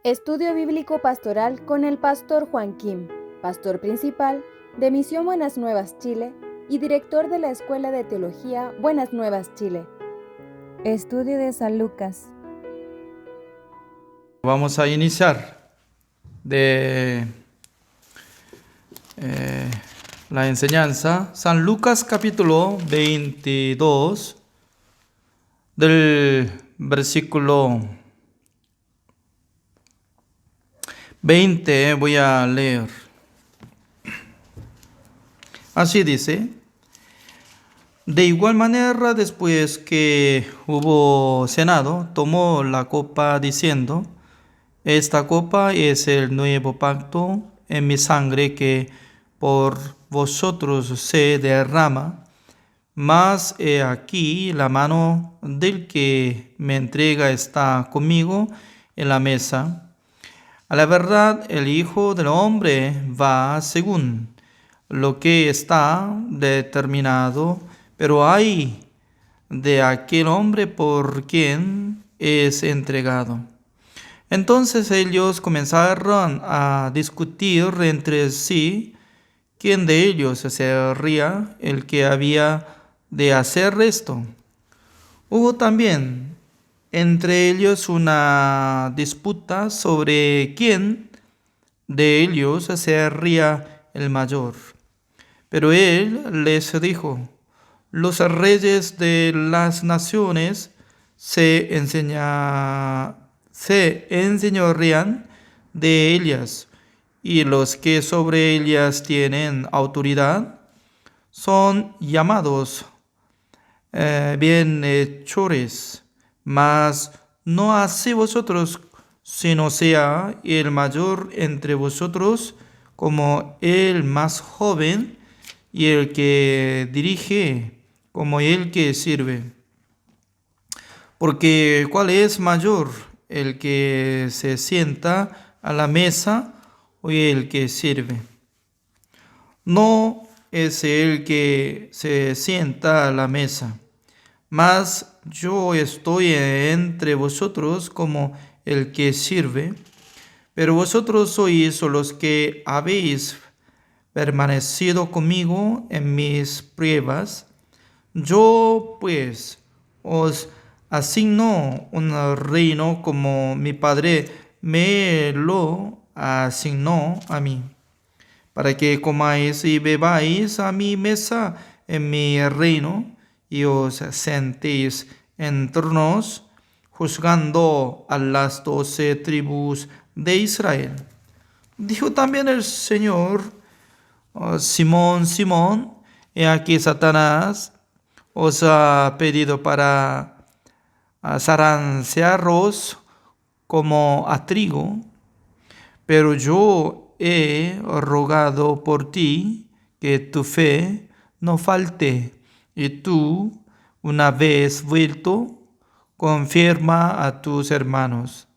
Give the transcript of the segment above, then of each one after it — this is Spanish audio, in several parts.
Estudio Bíblico Pastoral con el Pastor Juan Kim, Pastor Principal de Misión Buenas Nuevas Chile y Director de la Escuela de Teología Buenas Nuevas Chile. Estudio de San Lucas. Vamos a iniciar de la enseñanza. San Lucas capítulo 22, del versículo 20 voy a leer. Así dice: de igual manera, después que hubo cenado, tomó la copa diciendo: esta copa es el nuevo pacto en mi sangre que por vosotros se derrama. Mas he aquí la mano del que me entrega está conmigo en la mesa. A la verdad, el Hijo del Hombre va según lo que está determinado, pero ay de aquel hombre por quien es entregado. Entonces ellos comenzaron a discutir entre sí quién de ellos sería el que había de hacer esto. Hubo también entre ellos una disputa sobre quién de ellos sería el mayor. Pero él les dijo: los reyes de las naciones se enseñorean de ellas, y los que sobre ellas tienen autoridad son llamados bienhechores. Mas no así vosotros, sino sea el mayor entre vosotros como el más joven, y el que dirige como el que sirve. Porque ¿cuál es mayor, el que se sienta a la mesa o el que sirve? No es el que se sienta a la mesa, mas yo estoy entre vosotros como el que sirve. Pero vosotros sois los que habéis permanecido conmigo en mis pruebas. Yo pues os asigno un reino como mi Padre me lo asignó a mí, para que comáis y bebáis a mi mesa en mi reino, y os sentéis en tronos, juzgando a las 12 tribus de Israel. Dijo también el Señor: Simón, Simón, he aquí Satanás os ha pedido para zarandearos como a trigo, pero yo he rogado por ti que tu fe no falte, y tú, una vez vuelto, confirma a tus hermanos.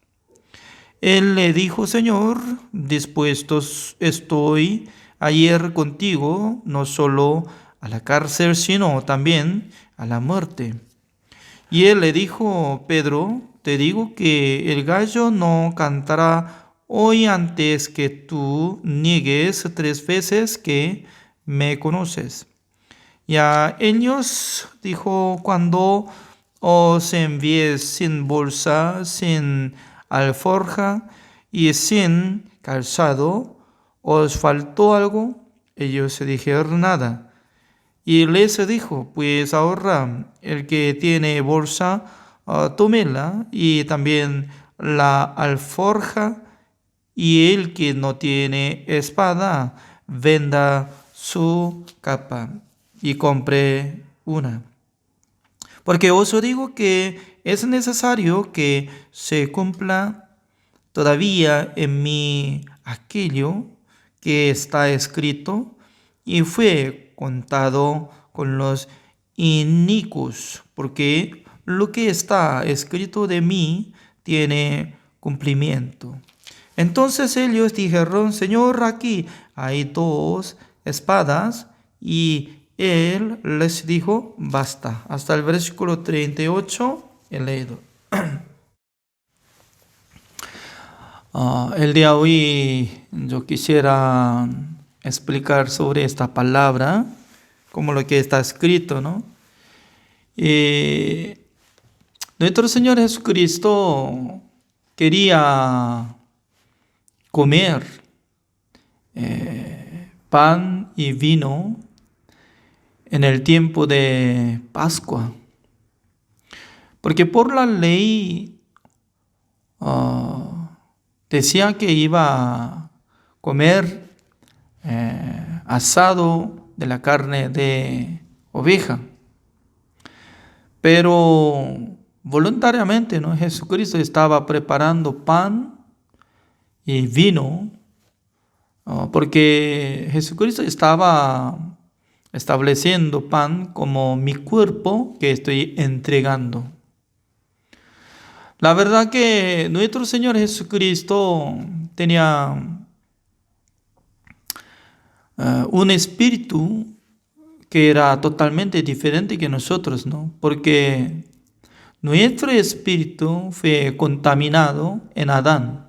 Él le dijo: Señor, dispuesto estoy a ir contigo, no solo a la cárcel, sino también a la muerte. Y él le dijo: Pedro, te digo que el gallo no cantará hoy antes que tú niegues 3 veces que me conoces. Y a ellos dijo: cuando os envié sin bolsa, sin alforja y sin calzado, ¿os faltó algo? Ellos dijeron: nada. Y les dijo: pues ahora el que tiene bolsa, tómela, y también la alforja, y el que no tiene espada, venda su capa y compre una. Porque os digo que es necesario que se cumpla todavía en mí aquello que está escrito y fue contado con los inicuos, porque lo que está escrito de mí tiene cumplimiento. Entonces ellos dijeron: Señor, aquí hay 2 espadas. Y él les dijo: basta. Hasta el versículo 38 he leído. El día de hoy yo quisiera explicar sobre esta palabra, como lo que está escrito, ¿no? Nuestro Señor Jesucristo quería comer pan y vino en el tiempo de Pascua, porque por la ley decía que iba a comer asado de la carne de oveja, pero voluntariamente, ¿no? Jesucristo estaba preparando pan y vino, porque Jesucristo estaba estableciendo pan como mi cuerpo que estoy entregando. La verdad que nuestro Señor Jesucristo tenía un espíritu que era totalmente diferente que nosotros, ¿no? Porque nuestro espíritu fue contaminado en Adán.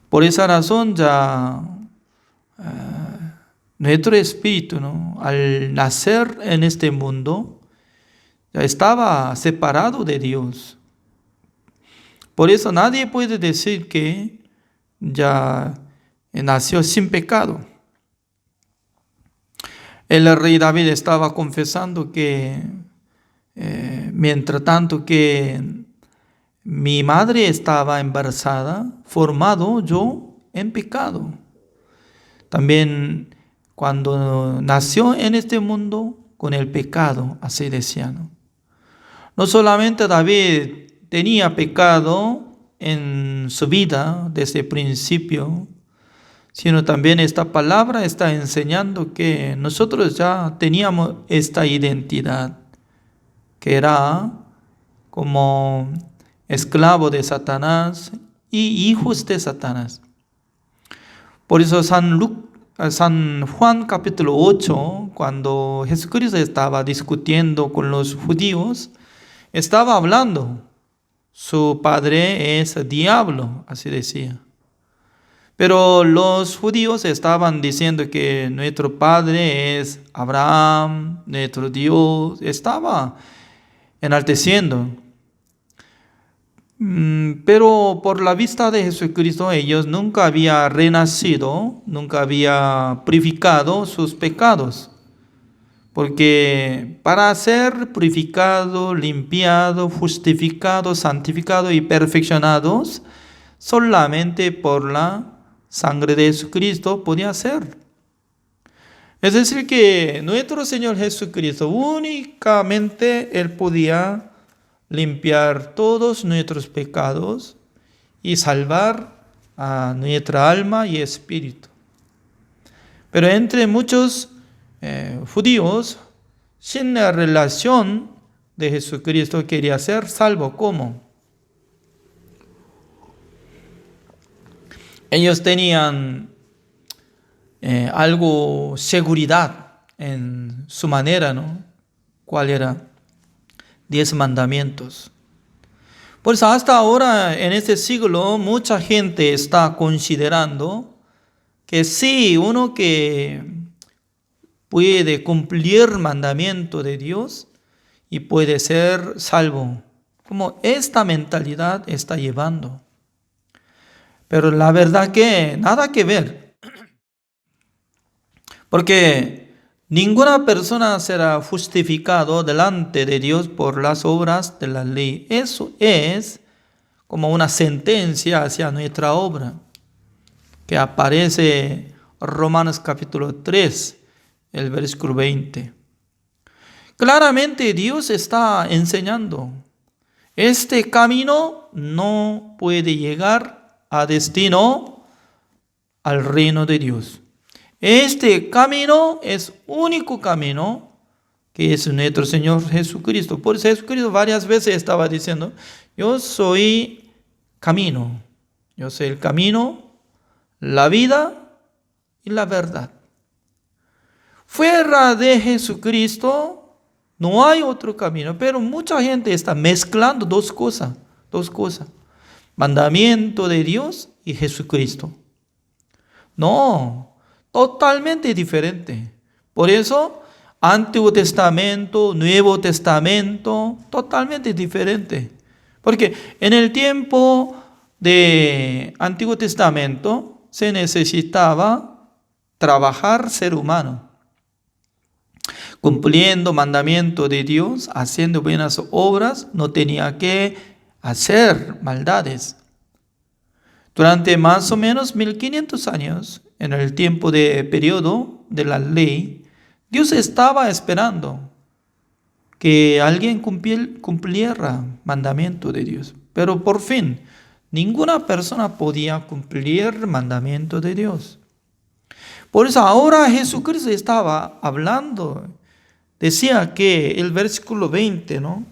Por esa razón ya nuestro espíritu, ¿no? Al nacer en este mundo, ya estaba separado de Dios. Por eso nadie puede decir que ya nació sin pecado. El rey David estaba confesando que mientras tanto que mi madre estaba embarazada, formado yo en pecado. También cuando nació en este mundo con el pecado, así decía, ¿no? No solamente David tenía pecado en su vida desde el principio, sino también esta palabra está enseñando que nosotros ya teníamos esta identidad, que era como esclavo de Satanás y hijos de Satanás. Por eso San Juan capítulo 8, cuando Jesucristo estaba discutiendo con los judíos, estaba hablando. Su padre es el diablo, así decía. Pero los judíos estaban diciendo que nuestro padre es Abraham, nuestro Dios. Estaba enalteciendo. Pero por la vista de Jesucristo, ellos nunca habían renacido, nunca habían purificado sus pecados. Porque para ser purificado, limpiado, justificado, santificado y perfeccionados, solamente por la sangre de Jesucristo podía ser. Es decir, que nuestro Señor Jesucristo únicamente Él podía limpiar todos nuestros pecados y salvar a nuestra alma y espíritu. Pero entre muchos judíos, sin la relación de Jesucristo, quería ser salvo. ¿Cómo? Ellos tenían algo seguridad en su manera, ¿no? ¿Cuál era? 10 mandamientos. Por eso hasta ahora, en este siglo, mucha gente está considerando que sí, uno que puede cumplir el mandamiento de Dios y puede ser salvo. Como esta mentalidad está llevando. Pero la verdad que nada que ver. Porque ninguna persona será justificado delante de Dios por las obras de la ley. Eso es como una sentencia hacia nuestra obra, que aparece en Romanos capítulo 3, el versículo 20. Claramente Dios está enseñando, este camino no puede llegar a destino al reino de Dios. Este camino es único camino, que es nuestro Señor Jesucristo. Por eso Jesucristo varias veces estaba diciendo, yo soy camino, yo soy el camino, la vida y la verdad. Fuera de Jesucristo no hay otro camino, pero mucha gente está mezclando dos cosas. mandamiento de Dios y Jesucristo. No, totalmente diferente. Por eso, Antiguo Testamento, Nuevo Testamento, totalmente diferente. Porque en el tiempo de Antiguo Testamento se necesitaba trabajar ser humano, cumpliendo mandamiento de Dios, haciendo buenas obras, no tenía que hacer maldades. Durante más o menos 1500 años, en el tiempo de periodo de la ley, Dios estaba esperando que alguien cumpliera mandamiento de Dios. Pero por fin, ninguna persona podía cumplir el mandamiento de Dios. Por eso ahora Jesucristo estaba hablando. Decía que el versículo 20, ¿no?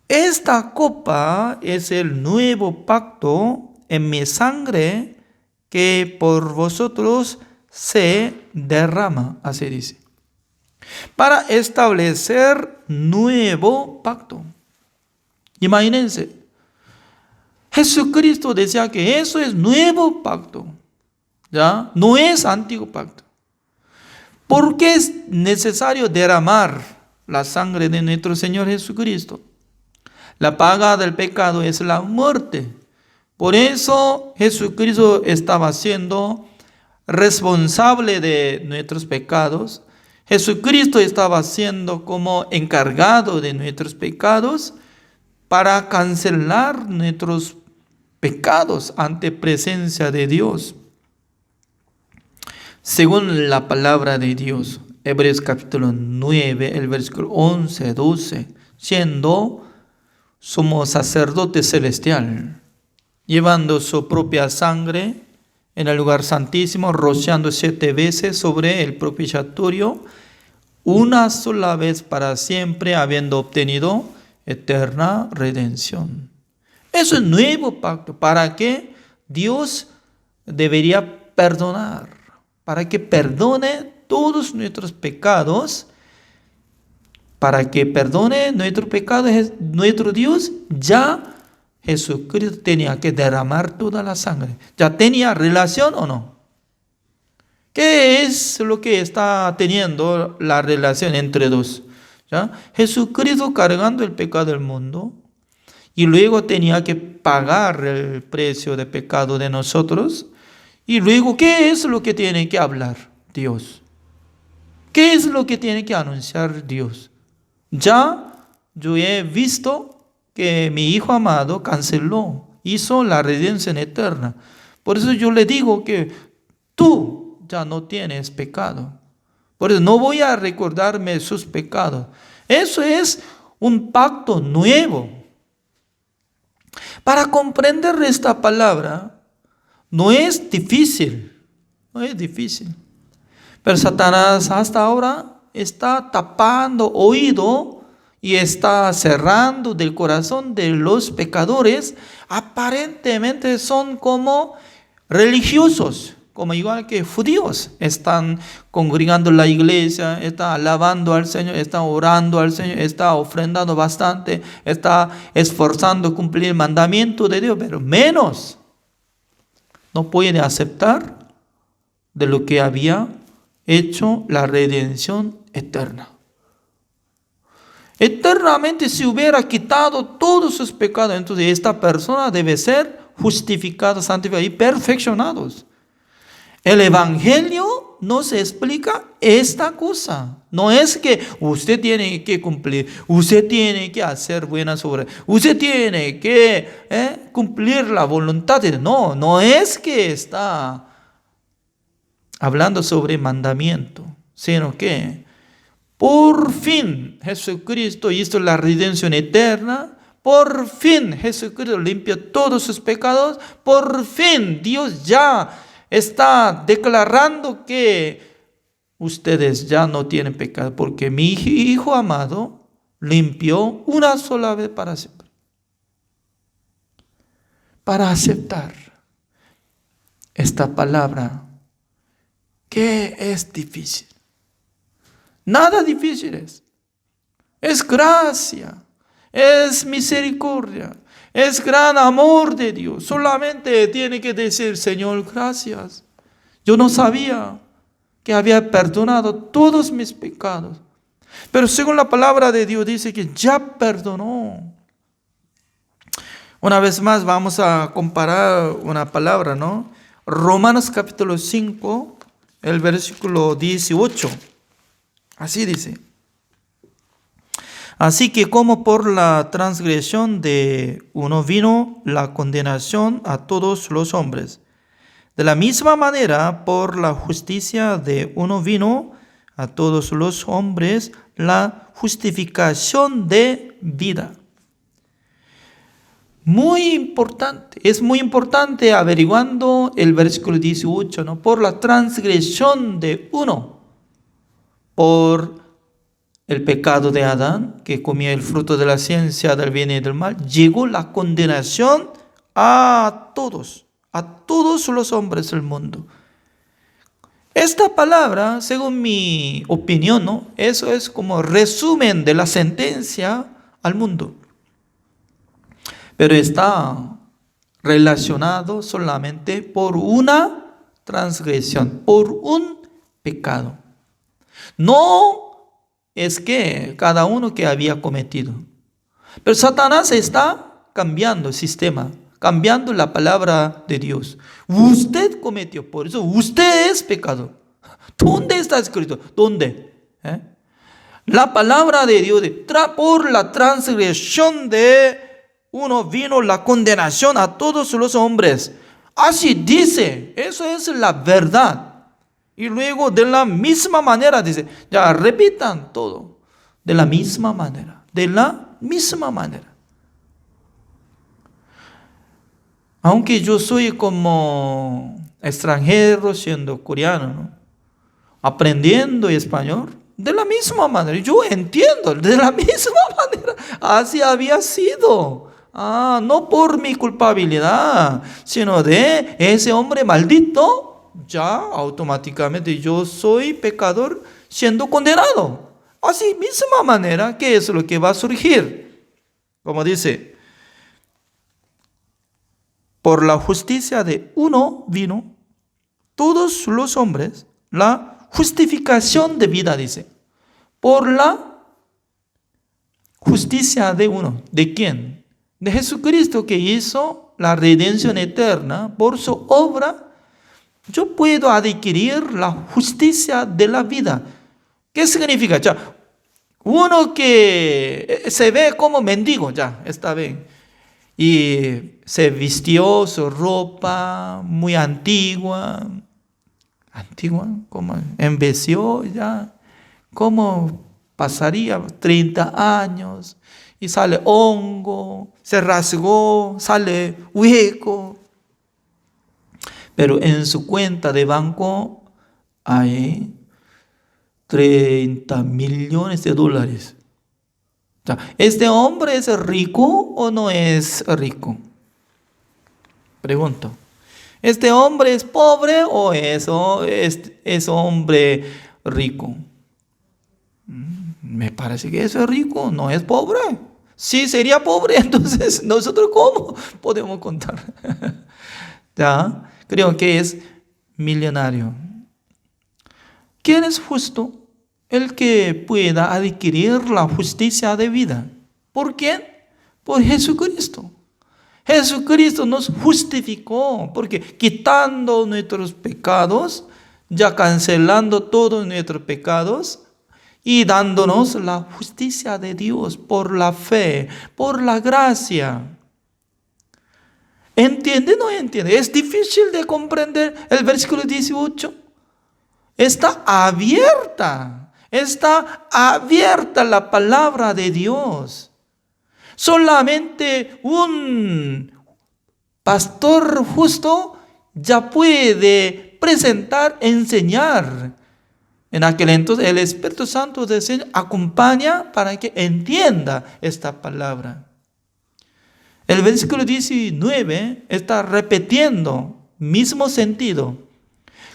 Esta copa es el nuevo pacto en mi sangre que por vosotros se derrama, así dice, para establecer nuevo pacto. Imagínense, Jesucristo decía que eso es nuevo pacto, ¿ya? No es antiguo pacto. ¿Por qué es necesario derramar la sangre de nuestro Señor Jesucristo? La paga del pecado es la muerte. Por eso Jesucristo estaba siendo responsable de nuestros pecados. Jesucristo estaba siendo como encargado de nuestros pecados para cancelar nuestros pecados ante presencia de Dios. Según la palabra de Dios, Hebreos capítulo 9, el versículo 11, 12, siendo sumo sacerdote celestial, llevando su propia sangre en el lugar santísimo, rociando 7 veces sobre el propiciatorio, una sola vez para siempre, habiendo obtenido eterna redención. Eso es nuevo pacto. ¿Para qué? Dios debería perdonar, para que perdone todos nuestros pecados. Para que perdone nuestro pecado, nuestro Dios ya Jesucristo tenía que derramar toda la sangre. ¿Ya tenía relación o no? ¿Qué es lo que está teniendo la relación entre dos? ¿Ya? Jesucristo cargando el pecado del mundo y luego tenía que pagar el precio de pecado de nosotros. Y luego, ¿qué es lo que tiene que hablar Dios? ¿Qué es lo que tiene que anunciar Dios? Ya yo he visto que mi Hijo amado canceló, hizo la redención eterna. Por eso yo le digo que tú ya no tienes pecado. Por eso no voy a recordarme sus pecados. Eso es un pacto nuevo. Para comprender esta palabra no es difícil. No es difícil. Pero Satanás hasta ahora está tapando oído y está cerrando del corazón de los pecadores. Aparentemente son como religiosos, como igual que judíos. Están congregando en la iglesia, están alabando al Señor, están orando al Señor, están ofrendando bastante, están esforzando a cumplir el mandamiento de Dios, pero menos no puede aceptar de lo que había hecho la redención eterna. Eternamente se hubiera quitado todos sus pecados, entonces esta persona debe ser justificada, santificada y perfeccionados. El Evangelio nos explica esta cosa. No es que usted tiene que cumplir, usted tiene que hacer buenas obras, usted tiene que cumplir la voluntad de Dios. No, no es que está hablando sobre mandamiento, sino que por fin Jesucristo hizo la redención eterna. Por fin Jesucristo limpió todos sus pecados. Por fin Dios ya está declarando que ustedes ya no tienen pecado, porque mi Hijo amado limpió una sola vez para siempre. Para aceptar esta palabra, que es difícil. Nada difícil es. Es gracia, es misericordia, Es gran amor de Dios. Solamente tiene que decir, Señor, gracias. Yo no sabía que había perdonado todos mis pecados. Pero según la palabra de Dios dice que ya perdonó. Una vez más vamos a comparar una palabra, ¿no? Romanos capítulo 5, el versículo 18. Así dice. Así que como por la transgresión de uno vino la condenación a todos los hombres, de la misma manera por la justicia de uno vino a todos los hombres la justificación de vida. Muy importante, es muy importante averiguando el versículo 18, ¿no? Por la transgresión de uno, por el pecado de Adán, que comía el fruto de la ciencia del bien y del mal, llegó la condenación a todos los hombres del mundo. Esta palabra, según mi opinión, ¿no? Eso es como resumen de la sentencia al mundo. Pero está relacionado solamente por una transgresión, por un pecado. No es que cada uno que había cometido. Pero Satanás está cambiando el sistema, cambiando la palabra de Dios. Usted cometió, por eso usted es pecador. ¿Dónde está escrito? ¿Dónde? La palabra de Dios, por la transgresión de uno vino la condenación a todos los hombres. Así dice, eso es la verdad. Y luego de la misma manera dice, ya repitan todo, de la misma manera, de la misma manera. Aunque yo soy como extranjero siendo coreano, ¿no? Aprendiendo español, de la misma manera, yo entiendo, de la misma manera, así había sido. No por mi culpabilidad, sino de ese hombre maldito. Ya automáticamente yo soy pecador siendo condenado. Así misma manera, ¿qué es lo que va a surgir? Como dice, por la justicia de uno vino todos los hombres la justificación de vida, dice. Por la justicia de uno. ¿De quién? De Jesucristo, que hizo la redención eterna por su obra. Yo puedo adquirir la justicia de la vida. ¿Qué significa? Ya, uno que se ve como mendigo, ya, está bien. Y se vistió su ropa muy antigua, como envejeció ya, como pasaría 30 años, y sale hongo, se rasgó, sale hueco. Pero en su cuenta de banco hay 30 millones de dólares. O sea, ¿este hombre es rico o no es rico? Pregunto. ¿Este hombre es pobre o es hombre rico? Me parece que eso es rico, no es pobre. Si sería pobre, entonces nosotros ¿cómo podemos contar? ¿Ya? Creo que es millonario. ¿Quién es justo? El que pueda adquirir la justicia de vida. ¿Por quién? Por Jesucristo. Jesucristo nos justificó, porque quitando nuestros pecados, ya cancelando todos nuestros pecados y dándonos la justicia de Dios por la fe, por la gracia. ¿Entiende o no entiende? Es difícil de comprender el versículo 18. Está abierta la palabra de Dios. Solamente un pastor justo ya puede presentar, enseñar. En aquel entonces el Espíritu Santo del Señor acompaña para que entienda esta palabra. El versículo 19 está repitiendo mismo sentido.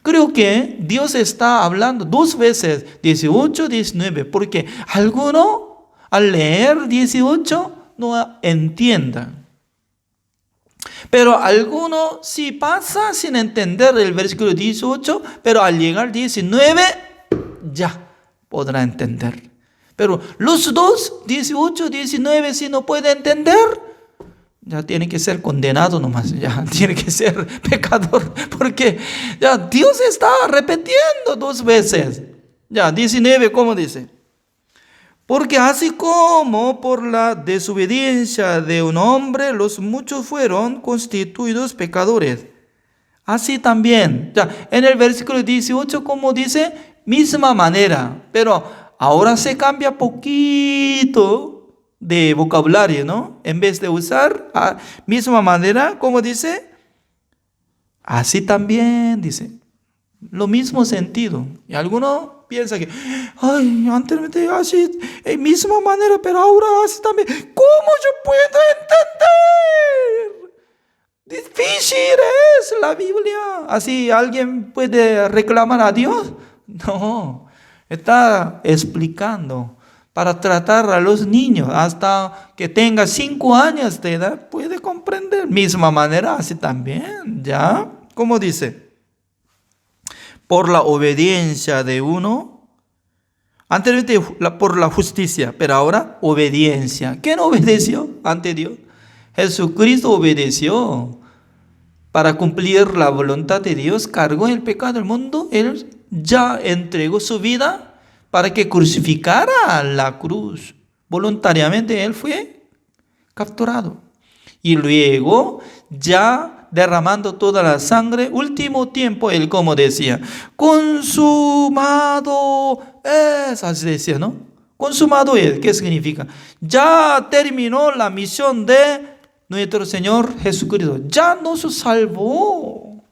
Creo que Dios está hablando 2 veces, 18, 19, porque alguno al leer 18 no entienda. Pero alguno sí pasa sin entender el versículo 18, pero al llegar 19 ya podrá entender. Pero los dos, 18, 19, si no puede entender, ya tiene que ser condenado nomás, ya tiene que ser pecador, porque ya Dios está repitiendo 2 veces. Ya, 19, ¿cómo dice? Porque así como por la desobediencia de un hombre los muchos fueron constituidos pecadores, así también, ya, en el versículo 18, como dice, misma manera, pero ahora se cambia poquito de vocabulario, ¿no? En vez de usar misma manera, como dice, así también, dice, lo mismo sentido. Y alguno piensa que, ay, anteriormente así, en misma manera, pero ahora así también. ¿Cómo yo puedo entender? Difícil es la Biblia. ¿Así alguien puede reclamar a Dios? No, está explicando para tratar a los niños hasta que tenga 5 años de edad, puede comprender. Misma manera, así también, ¿ya? ¿Cómo dice? Por la obediencia de uno, anteriormente por la justicia, pero ahora obediencia. ¿Quién obedeció ante Dios? Jesucristo obedeció para cumplir la voluntad de Dios, cargó el pecado del mundo, Él ya entregó su vida para que crucificara la cruz. Voluntariamente Él fue capturado. Y luego, ya derramando toda la sangre, último tiempo, Él como decía, consumado es, así decía, ¿no? Consumado es, ¿qué significa? Ya terminó la misión de nuestro Señor Jesucristo, ya nos salvó.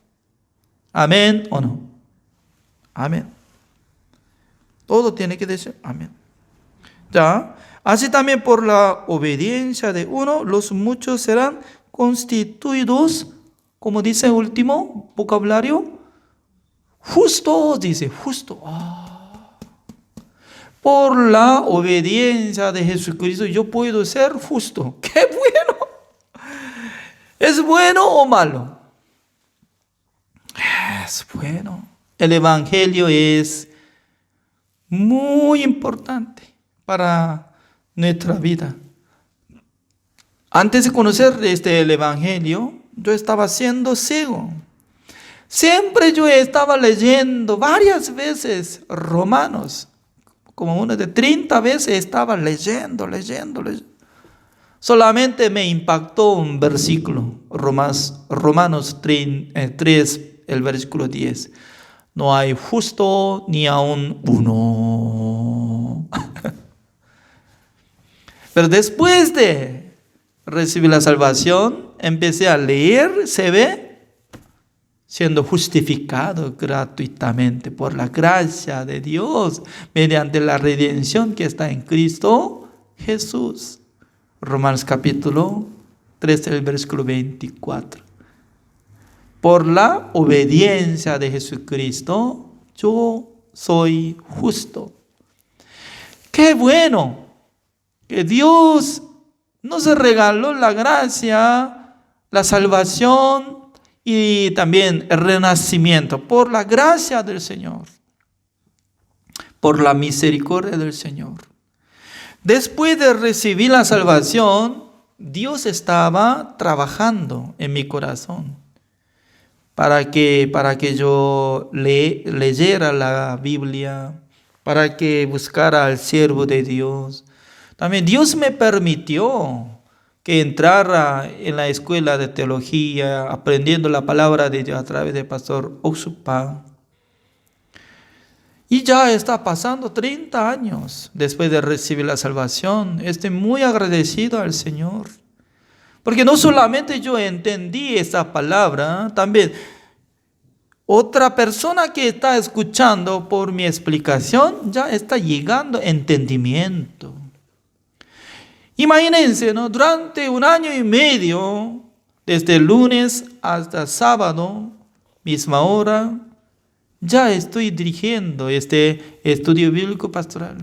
¿Amén o no? Amén. Todo tiene que decir amén. Ya, así también por la obediencia de uno, los muchos serán constituidos, como dice el último vocabulario, justos, dice, justo. Por la obediencia de Jesucristo yo puedo ser justo. ¡Qué bueno! ¿Es bueno o malo? Es bueno. El Evangelio es muy importante para nuestra vida. Antes de conocer el Evangelio, yo estaba siendo ciego. Siempre yo estaba leyendo varias veces Romanos. Como una de 30 veces estaba leyendo. Solamente me impactó un versículo, Romanos 3, el versículo 10. No hay justo ni aun uno. Pero después de recibir la salvación, empecé a leer, se ve, siendo justificado gratuitamente por la gracia de Dios, mediante la redención que está en Cristo Jesús. Romanos capítulo 3, el versículo 24. Por la obediencia de Jesucristo, yo soy justo. ¡Qué bueno! Que Dios nos regaló la gracia, la salvación y también el renacimiento por la gracia del Señor, por la misericordia del Señor. Después de recibir la salvación, Dios estaba trabajando en mi corazón para que yo leyera la Biblia, para que buscara al siervo de Dios. También Dios me permitió que entrara en la escuela de teología, aprendiendo la palabra de Dios a través del pastor Oxupa. Y ya está pasando 30 años después de recibir la salvación. Estoy muy agradecido al Señor. Porque no solamente yo entendí esa palabra, también otra persona que está escuchando por mi explicación ya está llegando a entendimiento. Imagínense, ¿no? Durante 1 año y medio, desde el lunes hasta sábado, misma hora, ya estoy dirigiendo este estudio bíblico pastoral.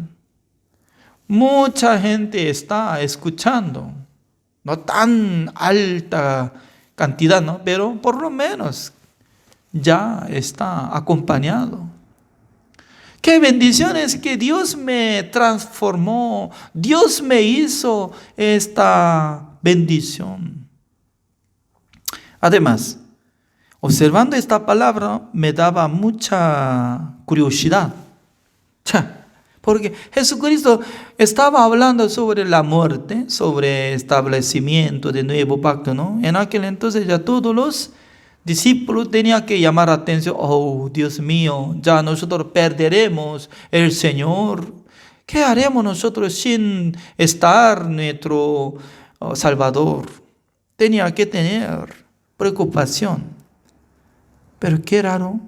Mucha gente está escuchando, no tan alta cantidad, ¿no? Pero por lo menos ya está acompañado. Qué bendiciones que Dios me transformó, Dios me hizo esta bendición. Además, observando esta palabra me daba mucha curiosidad. Porque Jesucristo estaba hablando sobre la muerte, sobre establecimiento de nuevo pacto, ¿no? En aquel entonces ya todos los discípulos tenían que llamar atención. Oh, Dios mío, ya nosotros perderemos el Señor. ¿Qué haremos nosotros sin estar nuestro Salvador? Tenía que tener preocupación. Pero qué raro.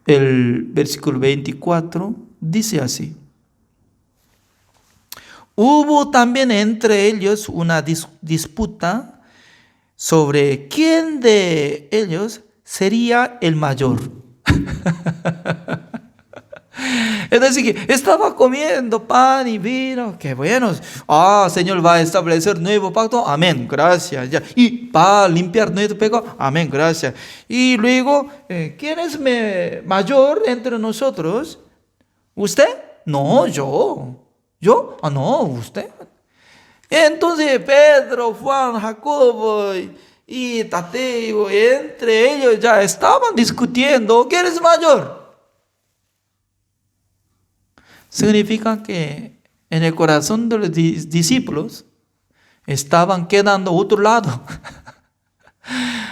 El versículo 24 dice así: hubo también entre ellos una disputa sobre quién de ellos sería el mayor. Es decir, que estaba comiendo pan y vino. Qué buenos. Señor va a establecer nuevo pacto. Amén, gracias. Ya. Y va a limpiar nuestro pecado. Amén, gracias. Y luego, ¿quién es mayor entre nosotros? ¿Usted? No, yo. ¿Yo? No, usted. Entonces Pedro, Juan, Jacobo y Tadeo, entre ellos ya estaban discutiendo quién es mayor. Significa que en el corazón de los discípulos estaban quedando a otro lado.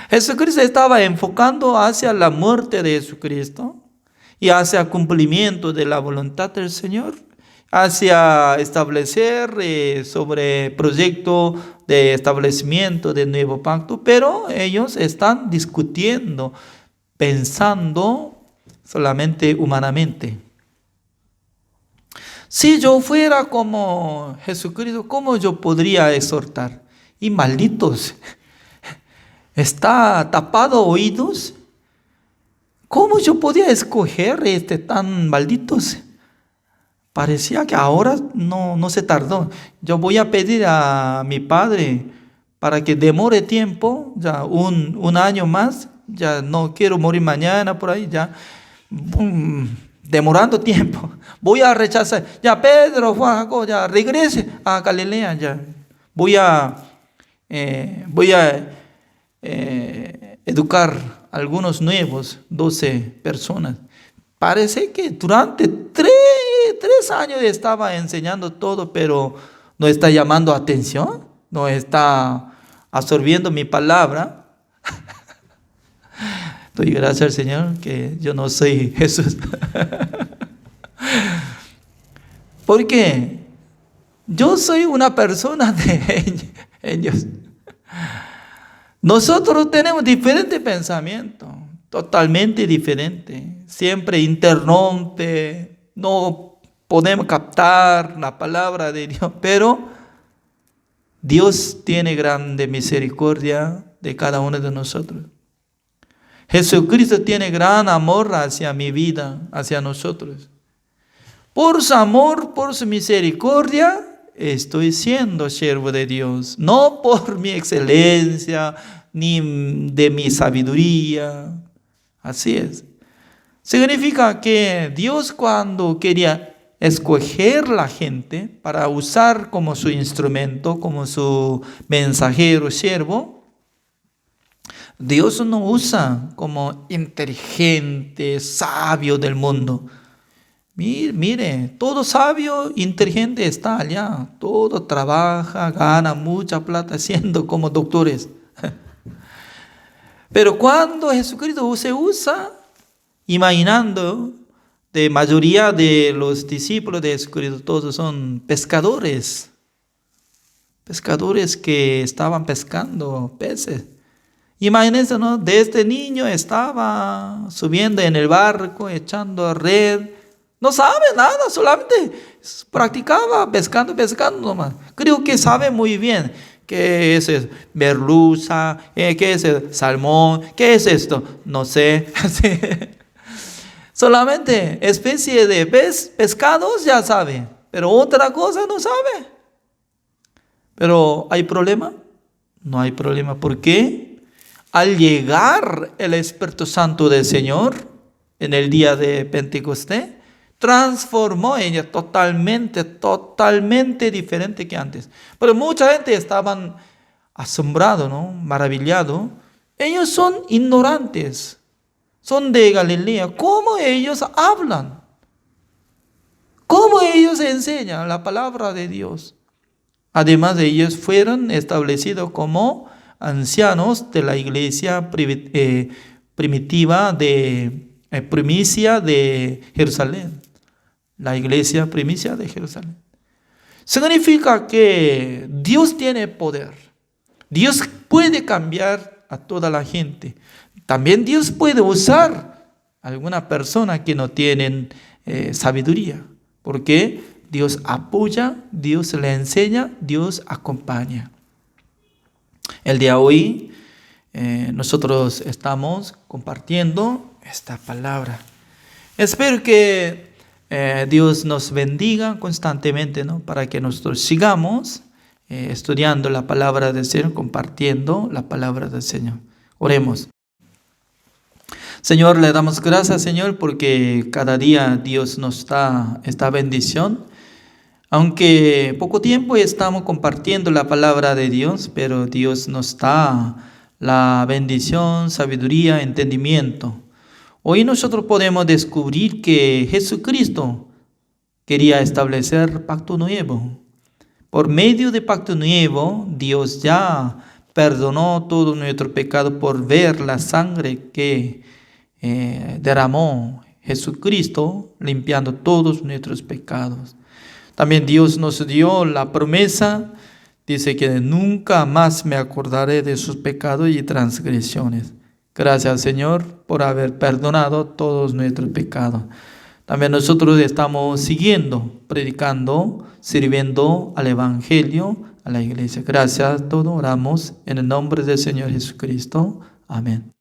Jesucristo estaba enfocando hacia la muerte de Jesucristo y hacia el cumplimiento de la voluntad del Señor, hacia establecer sobre el proyecto de establecimiento del nuevo pacto, pero ellos están discutiendo, pensando solamente humanamente. Si yo fuera como Jesucristo, ¿cómo yo podría exhortar? Y malditos, está tapado oídos. ¿Cómo yo podía escoger tan malditos? Parecía que ahora no se tardó. Yo voy a pedir a mi padre para que demore tiempo, ya un año más. Ya no quiero morir mañana por ahí, ya. Demorando tiempo. Voy a rechazar. Ya Pedro, Juan, Jacobo, ya regrese a Galilea, ya. Voy a educar a algunos nuevos, 12 personas. Parece que durante 3 años estaba enseñando todo, pero no está llamando atención, no está absorbiendo mi palabra. Doy gracias al Señor que yo no soy Jesús. Porque yo soy una persona de ellos. Nosotros tenemos diferente pensamiento, totalmente diferente. Siempre interrumpe, no podemos captar la palabra de Dios, pero Dios tiene grande misericordia de cada uno de nosotros. Jesucristo tiene gran amor hacia mi vida, hacia nosotros. Por su amor, por su misericordia, estoy siendo siervo de Dios. No por mi excelencia, ni de mi sabiduría. Así es. Significa que Dios, cuando quería escoger la gente para usar como su instrumento, como su mensajero, siervo, Dios no usa como inteligente, sabio del mundo. Mire, todo sabio, inteligente está allá. Todo trabaja, gana mucha plata siendo como doctores. Pero cuando Jesucristo se usa, imaginando, de mayoría de los discípulos de Jesucristo, todos son pescadores. Pescadores que estaban pescando peces. Imagínense, ¿no? Desde niño estaba subiendo en el barco, echando red. No sabe nada, solamente practicaba pescando nomás. Creo que sabe muy bien qué es merluza, qué es el salmón, qué es esto. No sé. Solamente especie de pescados ya sabe, pero otra cosa no sabe. Pero ¿hay problema? No hay problema. ¿Por qué? al llegar el Espíritu Santo del Señor en el día de Pentecostés, transformó ella totalmente diferente que antes. Pero mucha gente estaban asombrado, ¿no? Maravillado. Ellos son ignorantes, son de Galilea. ¿Cómo ellos hablan? ¿Cómo ellos enseñan la palabra de Dios? Además, ellos fueron establecidos como ancianos de la iglesia primitiva primicia de Jerusalén. La iglesia primicia de Jerusalén. Significa que Dios tiene poder. Dios puede cambiar a toda la gente. También Dios puede usar a alguna persona que no tienen sabiduría. Porque Dios apoya, Dios le enseña, Dios acompaña. El día de hoy nosotros estamos compartiendo esta palabra. Espero que Dios nos bendiga constantemente, ¿no? Para que nosotros sigamos estudiando la palabra del Señor, compartiendo la palabra del Señor. Oremos. Señor, le damos gracias, Señor, porque cada día Dios nos da esta bendición. Aunque poco tiempo estamos compartiendo la palabra de Dios, pero Dios nos da la bendición, sabiduría, entendimiento. Hoy nosotros podemos descubrir que Jesucristo quería establecer pacto nuevo. Por medio de pacto nuevo, Dios ya perdonó todo nuestro pecado por ver la sangre que derramó Jesucristo, limpiando todos nuestros pecados. También Dios nos dio la promesa, dice que nunca más me acordaré de sus pecados y transgresiones. Gracias, Señor, por haber perdonado todos nuestros pecados. También nosotros estamos siguiendo, predicando, sirviendo al Evangelio, a la iglesia. Gracias a todos, oramos en el nombre del Señor Jesucristo. Amén.